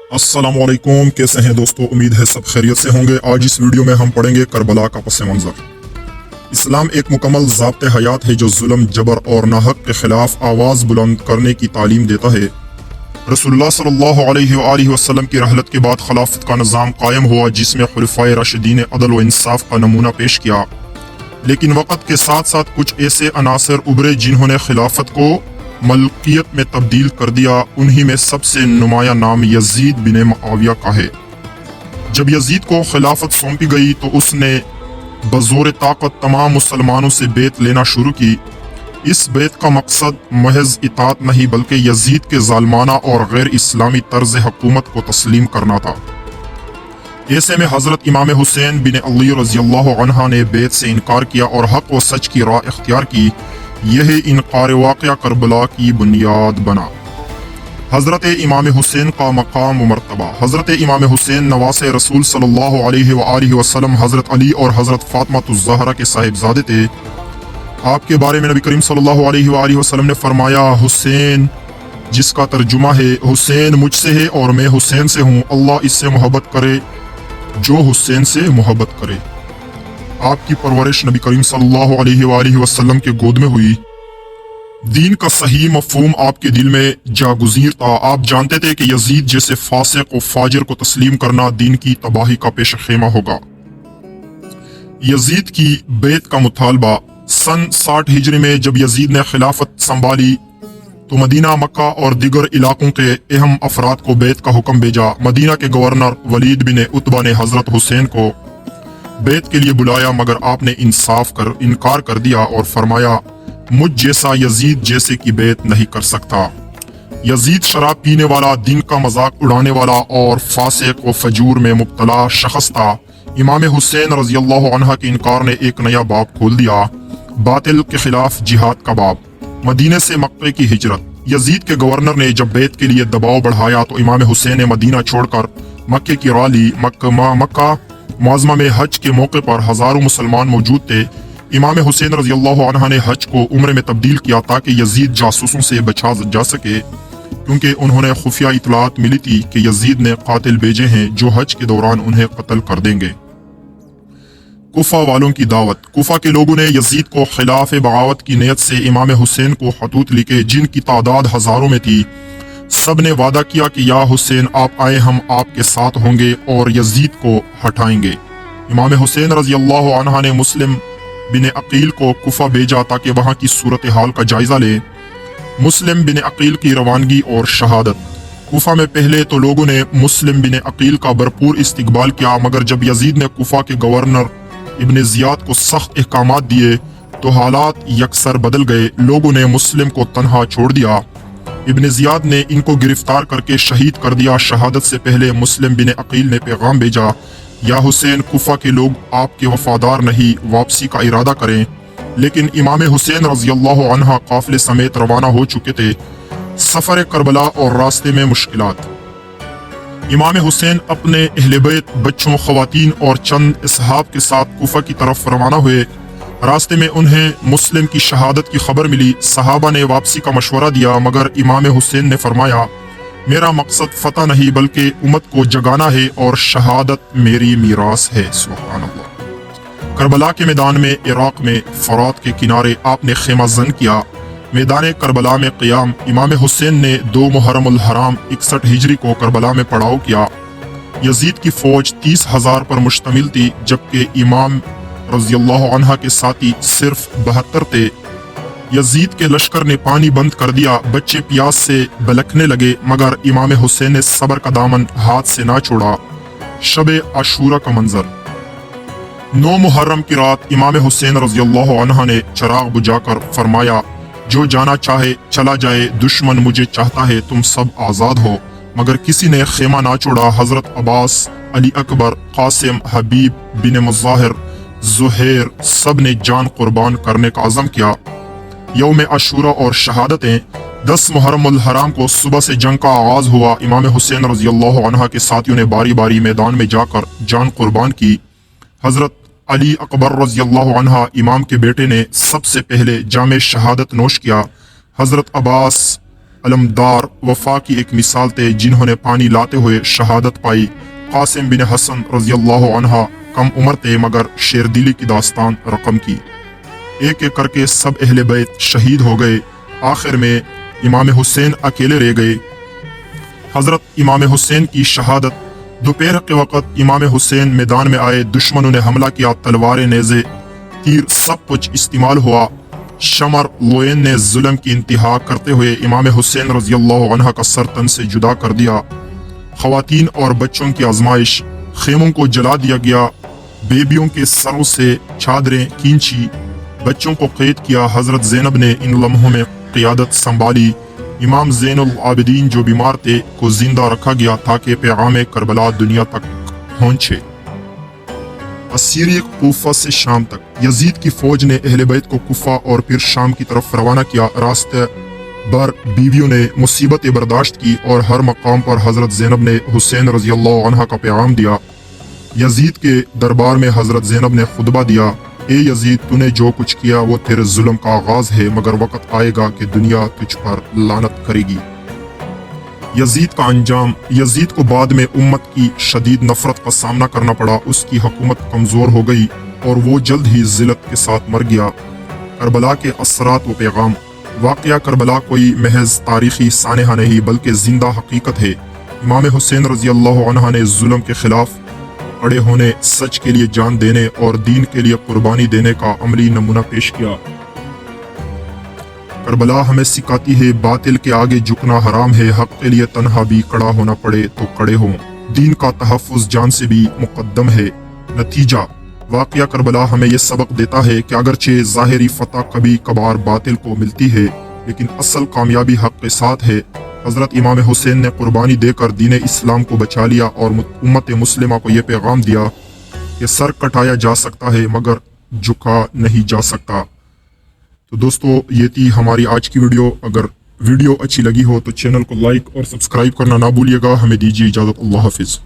अस्सलाम वालेकुम। कैसे हैं दोस्तों? उम्मीद है सब खैरियत से होंगे। आज इस वीडियो में हम पढ़ेंगे करबला का पस मंज़र। इस्लाम एक मुकम्मल ज़ाब्ते हयात है जो जुल्म, जबर और नाहक के खिलाफ आवाज़ बुलंद करने की तालीम देता है। रसूलुल्लाह सल्लल्लाहु अलैहि वसल्लम की रहलत के बाद खिलाफत का निज़ाम कायम हुआ जिसमें खुलफ़ाए राशिदीन अदल व इंसाफ का नमूना पेश किया। लेकिन वक़्त के साथ साथ कुछ ऐसे अनासर उभरे जिन्होंने खिलाफत को मलकियत में तब्दील कर दिया। उन्हीं में सबसे नुमाया नाम यजीद बिन मुआविया का है। जब यजीद को खिलाफत सौंपी गई तो उसने बज़ोर ताकत तमाम मुसलमानों से बैत लेना शुरू की। इस बैत का मकसद महज इताअत नहीं बल्कि यजीद के ज़ालमाना और गैर इस्लामी तर्ज हुकूमत को तस्लीम करना था। ऐसे में हज़रत इमाम हुसैन बिन अली रज़ियल्लाहु अन्हु ने बैत से इनकार किया और हक व सच की राह इख्तियार की। यह इनकार वाक़या करबला की बुनियाद बना। हज़रत इमाम हुसैन का मकाम व मर्तबा। हज़रत इमाम हुसैन नवासे रसूल सल्लल्लाहु अलैहि वसल्लम हज़रत अली और हज़रत फ़ातिमा ज़हरा के साहिबजादे थे। आपके बारे में नबी करीम सल्लल्लाहु अलैहि वसल्लम ने फरमाया, हुसैन, जिसका तर्जुमा है हुसैन मुझसे है और मैं हुसैन से हूँ, अल्लाह इससे मोहब्बत करे जो हुसैन से मोहब्बत करे। आपकी परवरिश नबी करीम सल्लल्लाहु अलैहि वसल्लम के गोद में हुई। दीन का सही मफहूम आपके दिल में जागुज़ीर था। आप जानते थे कि यजीद जैसे फासिक व फाजिर को तस्लीम करना दीन की तबाही का पेश खेमा होगा। यजीद की बैत का मुतालबा। सन 60 हिजरी में जब यजीद ने खिलाफत संभाली तो मदीना, मक्का और दीगर इलाकों के अहम अफराद को बैत का हुक्म भेजा। मदीना के गवर्नर वलीद बिन उतबा ने हजरत हुसैन को बैत के लिए बुलाया मगर आपने इनकार कर दिया और फरमाया, मुझ जैसा यजीद जैसे की बैत नहीं कर सकता। यजीद शराब पीने वाला, दिन का मजाक उड़ाने वाला और फासिक व फजूर में मुब्तला शख्स था। इमाम हुसैन रज़ियल्लाहु अन्हु के इनकार ने एक नया बाब खोल दिया, बातिल के खिलाफ जिहाद का बाब। मदीने से मक्के की हिजरत। यजीद के गवर्नर ने जब बैत के लिए दबाव बढ़ाया तो इमाम हुसैन ने मदीना छोड़कर मक्के की राह ली। मक्का मुअज़्ज़मा में हज के मौके पर हजारों मुसलमान मौजूद थे। इमाम हुसैन रज़ियल्लाहु अन्हु ने हज को उम्रे में तब्दील किया ताकि यजीद जासूसों से बचा जा सके, क्योंकि उन्होंने खुफिया इतलात मिली थी कि यजीद ने कातिल भेजे हैं जो हज के दौरान उन्हें कत्ल कर देंगे। कुफा वालों की दावत। कुफा के लोगों ने यजीद को खिलाफ बगावत की नीयत से इमाम हुसैन को खतूत लिखे जिनकी तादाद हजारों में थी। सब ने वादा किया कि या हुसैन आप आए, हम आपके साथ होंगे और यजीद को हटाएंगे। इमाम हुसैन रज़ियल्लाहु अन्हु ने मुस्लिम बिन अकील को कुफा भेजा ताकि वहां की सूरत हाल का जायजा ले। मुस्लिम बिन अकील की रवानगी और शहादत। कुफा में पहले तो लोगों ने मुस्लिम बिन अकील का भरपूर इस्तकबाल किया मगर जब यजीद ने कुफा के गवर्नर इब्न जियाद को सख्त अहकामात दिए तो हालात यकसर बदल गए। लोगों ने मुस्लिम को तन्हा छोड़ दिया। इब्न जियाद ने इनको गिरफ्तार करके शहीद कर दिया। शहादत से पहले मुस्लिम बिन अकील ने पैगाम भेजा, या हुसैन, कुफा के लोग आपके वफादार नहीं, वापसी का इरादा करें। लेकिन इमाम हुसैन रज़ियल्लाहु अन्हु काफिले समेत रवाना हो चुके थे। सफर करबला और रास्ते में मुश्किलात। इमाम हुसैन अपने अहले बैत, बच्चों, खवातीन और चंद असहाब के साथ कुफा की तरफ रवाना हुए। रास्ते में उन्हें मुस्लिम की शहादत की खबर मिली। सहाबा ने वापसी का मशवरा दिया मगर इमाम हुसैन ने फरमाया, मेरा मकसद फतह नहीं बल्कि उम्मत को जगाना है और शहादत मेरी मीरास है। सुभान अल्लाह। करबला के मैदान में इराक में फरात के किनारे आपने खेमा जन किया। मैदान करबला में क़ियाम। इमाम हुसैन ने 2 मुहर्रम उल हराम 61 हिजरी को करबला में पड़ाव किया। यजीद की फौज 30,000 पर मुश्तमिल थी जबकि इमाम रज़ियल्लाहु अन्हु के साथी सिर्फ 72 थे। यजीद के लश्कर ने पानी बंद कर दिया। बच्चे प्यास से बलकने लगे मगर इमाम हुसैन ने सब्र का दामन हाथ से ना छोड़ा। शब आशूरा का मंजर। 9 मुहर्रम की रात इमाम हुसैन रज़ियल्लाहु अन्हु ने चराग बुझाकर फरमाया, जो जाना चाहे चला जाए, दुश्मन मुझे चाहता है तुम सब आजाद हो। मगर किसी ने खेमा ना छोड़ा। हजरत अब्बास, अली अकबर, कासिम, हबीब बिन मुज़ाहिर, ज़ुहैर सब ने जान कुर्बान करने का अज़म किया। यौम आशूरा और शहादतें। 10 मुहर्रम उल हराम को सुबह से जंग का आगाज हुआ। इमाम हुसैन रज़ियल्लाहु अन्हु के साथियों ने बारी बारी मैदान में जाकर जान कुर्बान की। हजरत अली अकबर रज़ियल्लाहु अन्हु इमाम के बेटे ने सबसे पहले जामे शहादत नोश किया। हजरत अब्बास, علمدار وفا کی ایک مثال تھے جنہوں نے پانی لاتے ہوئے شہادت پائی۔ قاسم بن حسن رضی اللہ عنہ کم عمر تھے مگر شیر دلی کی داستان رقم کی۔ ایک ایک کر کے سب اہل بیت شہید ہو گئے، آخر میں امام حسین اکیلے رہ گئے۔ حضرت امام حسین کی شہادت۔ دوپہر کے وقت امام حسین میدان میں آئے، دشمنوں نے حملہ کیا، تلواریں، نیزے، تیر سب کچھ استعمال ہوا۔ شمر لوین نے ظلم کی انتہا کرتے ہوئے امام حسین رضی اللہ عنہ کا سر تن سے جدا کر دیا۔ خواتین اور بچوں کی آزمائش، خیموں کو جلا دیا گیا، بیبیوں کے سروں سے چادریں کھینچی، بچوں کو قید کیا۔ حضرت زینب نے ان لمحوں میں قیادت سنبھالی۔ امام زین العابدین جو بیمار تھے کو زندہ رکھا گیا تاکہ پیغام کربلا دنیا تک پہنچے۔ اسیری کوفہ سے شام تک یزید کی فوج نے اہل بیت کو کوفہ اور پھر شام کی طرف روانہ کیا۔ راستے بھر بیویوں نے مصیبتیں برداشت کی اور ہر مقام پر حضرت زینب نے حسین رضی اللہ عنہ کا پیغام دیا۔ یزید کے دربار میں حضرت زینب نے خطبہ دیا، اے یزید، تو نے جو کچھ کیا وہ تیرے ظلم کا آغاز ہے، مگر وقت آئے گا کہ دنیا تجھ پر لعنت کرے گی۔ یزید کا انجام۔ یزید کو بعد میں امت کی شدید نفرت کا سامنا کرنا پڑا، اس کی حکومت کمزور ہو گئی اور وہ جلد ہی ذلت کے ساتھ مر گیا۔ کربلا کے اثرات و پیغام۔ واقعہ کربلا کوئی محض تاریخی سانحہ نہیں بلکہ زندہ حقیقت ہے۔ امام حسین رضی اللہ عنہ نے ظلم کے خلاف کھڑے ہونے، سچ کے لیے جان دینے اور دین کے لیے قربانی دینے کا عملی نمونہ پیش کیا۔ کربلا ہمیں سکھاتی ہے باطل کے آگے جھکنا حرام ہے، حق کے لیے تنہا بھی کھڑا ہونا پڑے تو کھڑے ہوں، دین کا تحفظ جان سے بھی مقدم ہے۔ نتیجہ، واقعہ کربلا ہمیں یہ سبق دیتا ہے کہ اگرچہ ظاہری فتح کبھی کبھار باطل کو ملتی ہے لیکن اصل کامیابی حق کے ساتھ ہے۔ حضرت امام حسین نے قربانی دے کر دین اسلام کو بچا لیا اور امت مسلمہ کو یہ پیغام دیا کہ سر کٹایا جا سکتا ہے مگر جھکا نہیں جا سکتا۔ تو دوستو، یہ تھی ہماری آج کی ویڈیو۔ اگر ویڈیو اچھی لگی ہو تو چینل کو لائک اور سبسکرائب کرنا نہ بھولیے گا۔ ہمیں دیجیے اجازت۔ اللہ حافظ۔